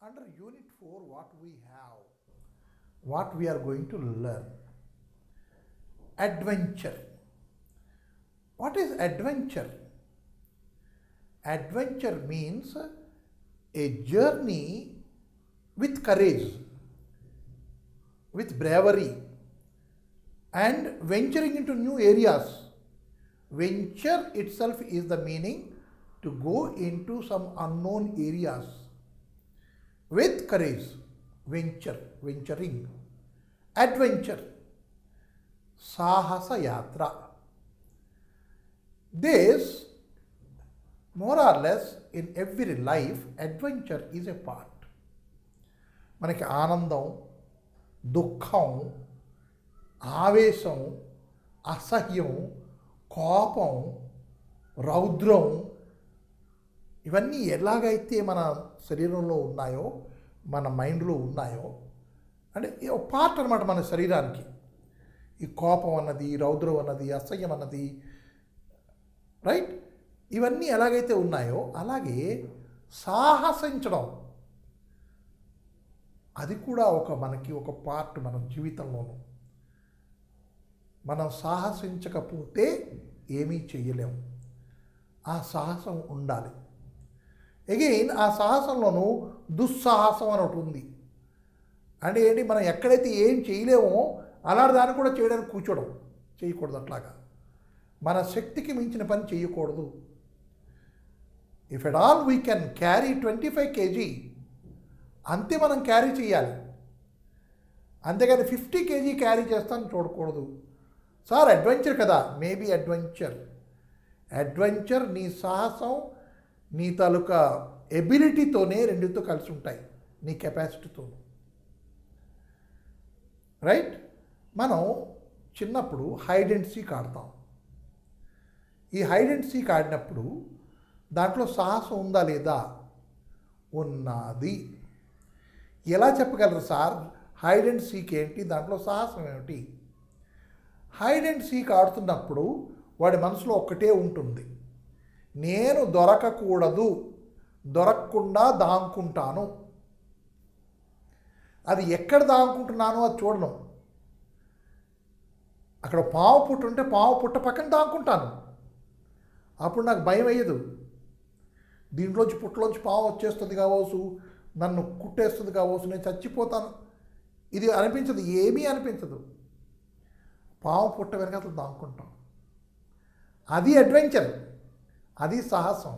Under Unit 4, what we are going to learn? Adventure. What is adventure? Adventure means a journey with courage, with bravery, and venturing into new areas. Venture itself is the meaning to go into some unknown areas with courage. Venturing. Adventure. Sahasa Yatra. This, more or less, in every life, adventure is a part. మనకి ఆనందం, దుఃఖం, ఆవేశం, అసహ్యం, కోపం, రౌద్రం, ఇవన్నీ ఎలాగైతే మన శరీరంలో ఉన్నాయో, మన మైండ్లో ఉన్నాయో, అంటే ఒక పార్ట్ అనమాట మన శరీరానికి. ఈ కోపం అన్నది, రౌద్రం అన్నది, అసహ్యం అన్నది, రైట్, ఇవన్నీ ఎలాగైతే ఉన్నాయో అలాగే సాహసించడం అది కూడా మనకి ఒక పార్ట్ మన జీవితంలోనూ. మనం సాహసించకపోతే ఏమీ చెయ్యలేము. ఆ సాహసం ఉండాలి. అగైన్ ఆ సాహసంలోనూ దుస్సాహసం అని ఒకటి ఉంది. అంటే ఏంటి, మనం ఎక్కడైతే ఏం చేయలేమో అలాంటి దాన్ని కూడా చేయడానికి కూర్చోవడం, చేయకూడదు. అట్లాగా మన శక్తికి మించిన పని చేయకూడదు. If at all we can carry 25 kg, అంతే మనం క్యారీ చేయాలి. అంతేగాని 50 kg క్యారీ చేస్తాను చూడకూడదు. సార్ అడ్వెంచర్ కదా, మేబీ అడ్వెంచర్. అడ్వెంచర్ నీ సాహసం, నీ తాలూకా ఎబిలిటీతోనే రెండితో కలిసి ఉంటాయి, నీ కెపాసిటీతో. రైట్. మనం చిన్నప్పుడు హైడ్ అండ్ సీక్ ఆడతాం. ఈ హైడ్ అండ్ సీక్ ఆడినప్పుడు దాంట్లో సాహసం ఉందా లేదా? ఉన్నది. ఎలా చెప్పగలరు సార్ హైడ్ అండ్ సీక్ ఏంటి, దాంట్లో సాహసం ఏమిటి? హైడ్ అండ్ సీక్ ఆడుతున్నప్పుడు వాడి మనసులో ఒక్కటే ఉంటుంది, నేను దొరకకూడదు, దొరకకుండా దాంకుంటాను. అది ఎక్కడ దాంకుంటున్నాను అది చూడను. అక్కడ పావు పుట్ట ఉంటే పావు పుట్ట పక్కన దాంకుంటాను. అప్పుడు నాకు భయం అయ్యదు. దీంట్లోంచి పుట్టలోంచి పావు వచ్చేస్తుంది కావచ్చు, నన్ను కుట్టేస్తుంది కావచ్చు, నేను చచ్చిపోతాను, ఇది అనిపించదు, ఏమీ అనిపించదు. పావు పుట్ట వెనకాల దాంకుంటాం. అది అడ్వెంచర్, అది సాహసం.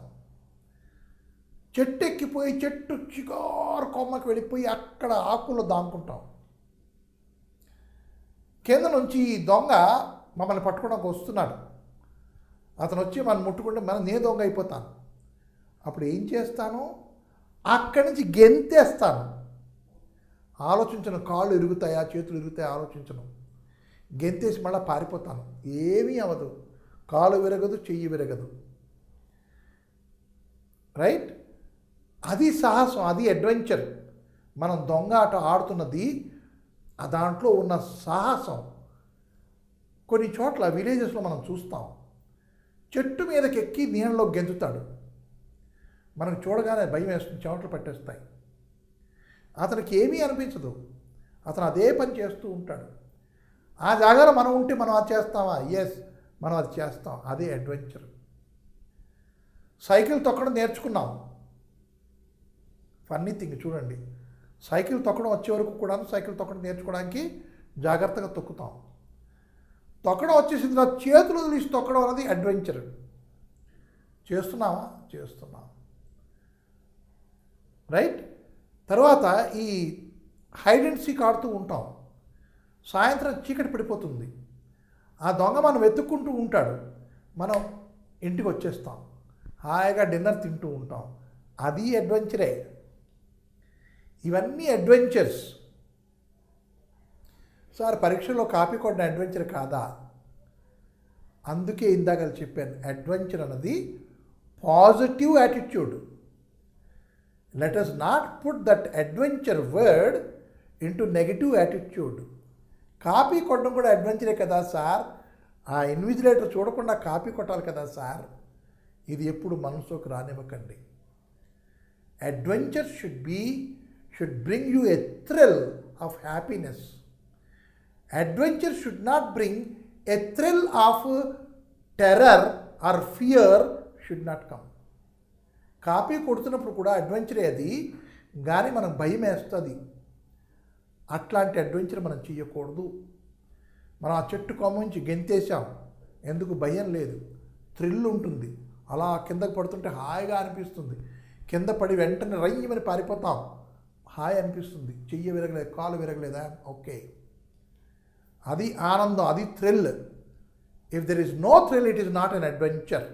చెట్టు ఎక్కిపోయి చెట్టు చిగారు కొమ్మకి వెళ్ళిపోయి అక్కడ ఆకుల్లో దాంకుంటాం. కింద నుంచి ఈ దొంగ మమ్మల్ని పట్టుకోవడానికి వస్తున్నాడు. అతను వచ్చి మనం ముట్టుకుంటే నేను దొంగ అయిపోతాను. అప్పుడు ఏం చేస్తాను, అక్కడి నుంచి గెంతేస్తాను. ఆలోచించను, కాళ్ళు ఇరుగుతాయా చేతులు ఇరుగుతాయా ఆలోచించను. గెంతేసి మళ్ళీ పారిపోతాను. ఏమీ అవ్వదు, కాలు విరగదు, చెయ్యి విరగదు. రైట్. అది సాహసం, అది అడ్వెంచర్. మనం దొంగ ఆట ఆడుతున్నది దాంట్లో ఉన్న సాహసం. కొన్ని చోట్ల విలేజెస్లో మనం చూస్తాం, చెట్టు మీదకి ఎక్కి నీళ్ళలో గెంతుతాడు. మనకు చూడగానే భయం వేస్తుంది, చెమటలు పట్టేస్తాయి. అతనికి ఏమీ అనిపించదు, అతను అదే పని చేస్తూ ఉంటాడు. ఆ జాగాలో మనం ఉంటే మనం అది చేస్తామా? ఎస్, మనం అది చేస్తాం. అదే అడ్వెంచర్. సైకిల్ తొక్కడం నేర్చుకున్నాం. ఫన్నీ థింగ్ చూడండి, సైకిల్ తొక్కడం వచ్చే వరకు కూడా సైకిల్ తొక్కడం నేర్చుకోవడానికి జాగ్రత్తగా తొక్కుతాం. తొక్కడం వచ్చేసిన తర్వాత చేతులు వదిలేసి తొక్కడం అనేది అడ్వెంచర్. చేస్తున్నావా? చేస్తున్నాం. రైట్. తర్వాత ఈ హైడ్ అండ్ సీక్ ఆడుతూ ఉంటాం. సాయంత్రం చీకటి పడిపోతుంది, ఆ దొంగ మనం వెతుక్కుంటూ ఉంటాడు. మనం ఇంటికి వచ్చేస్తాం, హాయిగా డిన్నర్ తింటూ ఉంటాం. అది అడ్వెంచరే. ఇవన్నీ అడ్వెంచర్స్. సార్ పరీక్షలో కాపీ కొట్టిన అడ్వెంచర్ కాదా? అందుకే ఇందాక చెప్పాను, అడ్వెంచర్ అన్నది positive attitude. Let us not put that adventure word into negative attitude. Copy కొట్టడం కూడా అడ్వెంచరే కదా సార్, ఆ ఇన్విజిలేటర్ చూడకుండా కాపీ కొట్టాలి కదా సార్. ఇది ఎప్పుడు మనసులోకి రానివ్వకండి. Adventure should be should bring you a thrill of happiness. Adventure should not bring a thrill of terror or fear should not come. Copy కొడుతున్నప్పుడు కూడా అడ్వెంచరే అది, కానీ మనకు భయం వేస్తుంది. అట్లాంటి అడ్వెంచర్ మనం చేయకూడదు. మనం ఆ చెట్టు కొమ్మ నుంచి గెంతేసాం, ఎందుకు భయం లేదు, థ్రిల్ ఉంటుంది. అలా కిందకు పడుతుంటే హాయిగా అనిపిస్తుంది. కింద పడి వెంటనే రయ్యమని పారిపోతాం, హాయి అనిపిస్తుంది. చెయ్యి విరగలేదు, కాలు విరగలేదా, ఓకే, అది ఆనందం, అది thrill. If there is no thrill it is not an adventure.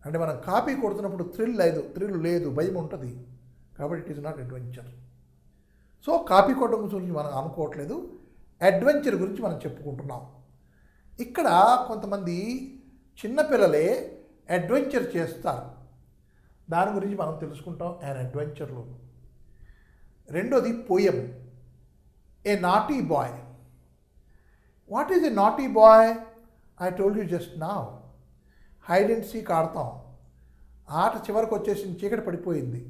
అంటే మనం కాపీ కొడుతున్నప్పుడు థ్రిల్ లేదు, భయం ఉంటుంది, కాబట్టి it is not adventure. So copy కొట్టడం గురించి మనం అనుకోవట్లేదు, అడ్వెంచర్ గురించి మనం చెప్పుకుంటున్నాం. ఇక్కడ కొంతమంది చిన్నపిల్లలే అడ్వెంచర్ చేస్తారు, దాని గురించి మనం తెలుసుకుంటాం అండ్ అడ్వెంచర్లో. రెండోది poem, A naughty boy. What is a naughty boy? I told you just now. Hide and seek ఆడతాం, ఆట చివరికి వచ్చేసి చీకటి పడిపోయింది.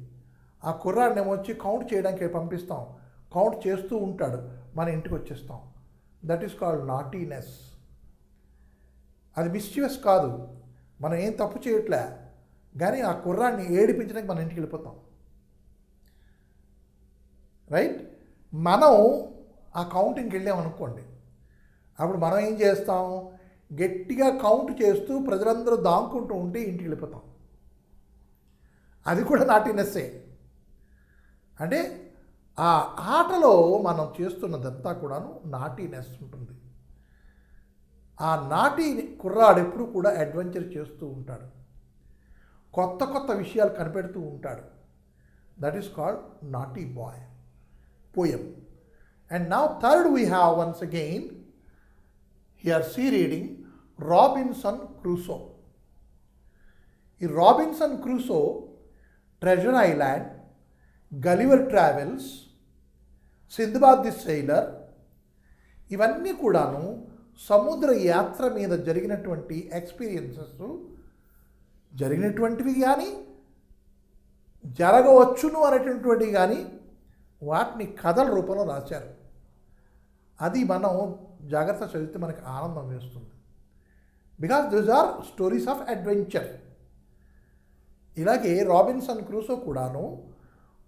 ఆ కుర్రాడిని ఏమో వచ్చి కౌంట్ చేయడానికి పంపిస్తాం, కౌంట్ చేస్తూ ఉంటాడు, మన ఇంటికి వచ్చేస్తాం. That is called naughtiness. అది మిస్చివస్ కాదు, మనం ఏం తప్పు చేయట్లే, కానీ ఆ కుర్రాడిని ఏడిపించడానికి మన ఇంటికి వెళ్ళిపోతాం. రైట్? మనం ఆ కౌంటింగ్కి వెళ్ళామనుకోండి, అప్పుడు మనం ఏం చేస్తాం, గట్టిగా కౌంట్ చేస్తూ ప్రజలందరూ దాంకుంటూ ఉంటే ఇంటికి వెళ్ళిపోతాం. అది కూడా నాటీనెస్సే. అంటే ఆ ఆటలో మనం చేస్తున్నదంతా కూడాను నాటీనెస్ ఉంటుంది. ఆ నాటి కుర్రాడు ఎప్పుడు కూడా అడ్వెంచర్ చేస్తూ ఉంటాడు, కొత్త కొత్త విషయాలు కనిపెడుతూ ఉంటాడు. That is called naughty boy, poem. And now third we have once again here see reading Robinson Crusoe. ఈ Robinson Crusoe, treasure island, Gulliver travels, Sindbad the sailor, ఇవన్నీ కూడాను సముద్ర యాత్ర మీద జరిగినటువంటి ఎక్స్పీరియన్సెస్, జరిగినటువంటివి కానీ జరగవచ్చును అనేటటువంటివి కానీ వాటిని కథల రూపంలో రాశారు. అది మనం జాగ్రత్త చదివితే మనకి ఆనందం వేస్తుంది. Because these are stories of adventure. ఇలాగే రాబిన్సన్ క్రూసో కూడాను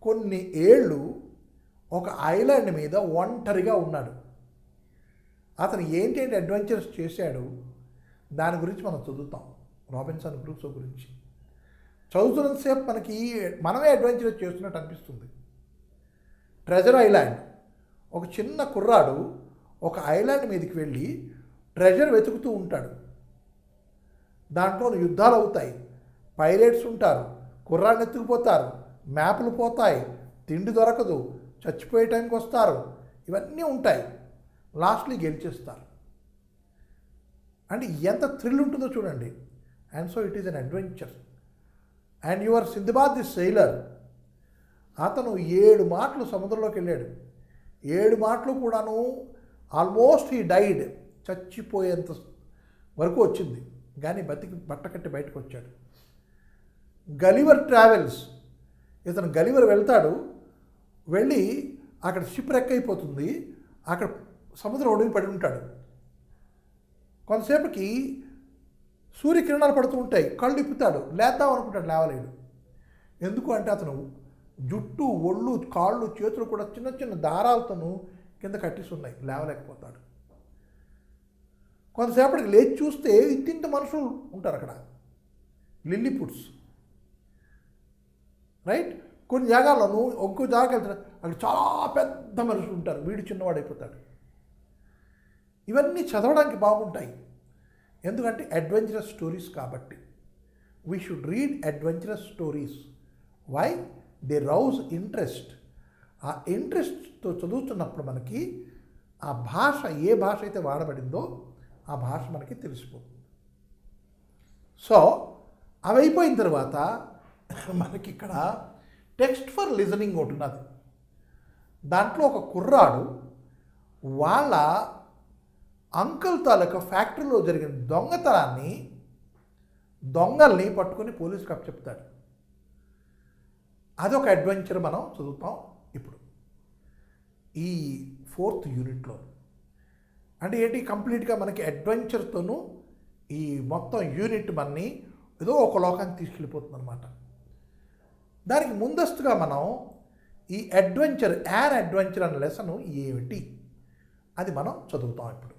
కొన్ని ఏళ్ళు ఒక ఐలాండ్ మీద ఒంటరిగా ఉన్నాడు. అతను ఏంటంటే అడ్వెంచర్స్ చేశాడు, దాని గురించి మనం చదువుతాం. రాబిన్సన్ క్రూసో గురించి చదువుతున్నంతసేపు మనమే అడ్వెంచర్ చేస్తున్నట్టు అనిపిస్తుంది. ట్రెజర్ ఐలాండ్, ఒక చిన్న కుర్రాడు ఒక ఐలాండ్ మీదకి వెళ్ళి ట్రెజర్ వెతుకుతూ ఉంటాడు. దాంట్లో యుద్ధాలు అవుతాయి, పైరేట్స్ ఉంటారు, కుర్రాడిని ఎత్తుకుపోతారు, మ్యాప్లు పోతాయి, తిండి దొరకదు, చచ్చిపోయే టైంకి వస్తారు, ఇవన్నీ ఉంటాయి. లాస్ట్లీ గెలిచేస్తారు. అంటే ఎంత థ్రిల్ ఉంటుందో చూడండి. And so it is an adventure. And your Sindbad the sailor, అతను 7 మాటలు సముద్రంలోకి వెళ్ళాడు. 7 మాటలు కూడాను ఆల్మోస్ట్ హీ డైడ్, చచ్చిపోయేంత వరకు వచ్చింది, కానీ బట్టకట్టి బయటకు వచ్చాడు. గలివర్ ట్రావెల్స్, ఇతను గలివర్ వెళ్తాడు, వెళ్ళి అక్కడ షిప్ రెక్ అయిపోతుంది, అక్కడ సముద్రం ఒడిని పడి ఉంటాడు. కొంతసేపటికి సూర్యకిరణాలు పడుతూ ఉంటాయి, కళ్ళు ఇప్పుతాడు, లేద్దాం అనుకుంటాడు, లేవలేడు. ఎందుకు అంటే అతను జుట్టు, ఒళ్ళు, కాళ్ళు, చేతులు కూడా చిన్న చిన్న దారాలతోనూ కింద కట్టేసి ఉన్నాయి, లేవలేకపోతాడు. కొంతసేపటికి లేచి చూస్తే ఇంతింత మనుషులు ఉంటారు అక్కడ, లిల్లీపుట్స్. రైట్? కొన్ని జాగాల్లోనూ ఒక్కో జాగాకి వెళ్తారు, అక్కడ చాలా పెద్ద మనుషులు ఉంటారు, వీడు చిన్నవాడైపోతాడు. ఇవన్నీ చదవడానికి బాగుంటాయి, ఎందుకంటే అడ్వెంచరస్ స్టోరీస్ కాబట్టి. We should read adventurous stories. Why? They rouse interest. ఆ ఇంట్రెస్ట్తో చదువుతున్నప్పుడు మనకి ఆ భాష, ఏ భాష అయితే వాడబడిందో ఆ భాష మనకి తెలిసిపోతుంది. సో అవి అయిపోయిన తర్వాత మనకి ఇక్కడ టెక్స్ట్ ఫర్ లిజనింగ్ ఒకటి ఉన్నది. దాంట్లో ఒక కుర్రాడు వాళ్ళ అంకుల్ తాలూకా ఫ్యాక్టరీలో జరిగిన దొంగల్ని పట్టుకొని పోలీసుకి అప్పచెప్తాడు. అదొక అడ్వెంచర్ మనం చదువుతాం ఇప్పుడు ఈ 4th యూనిట్లో అంటే ఏంటి, కంప్లీట్గా మనకి అడ్వెంచర్తోనూ ఈ మొత్తం యూనిట్ మనని ఏదో ఒక లోకానికి తీసుకెళ్ళిపోతుంది అనమాట. దానికి ముందస్తుగా మనం ఈ అడ్వెంచర్ అనే లెసన్ ఏమిటి అది మనం చదువుతాం ఇప్పుడు.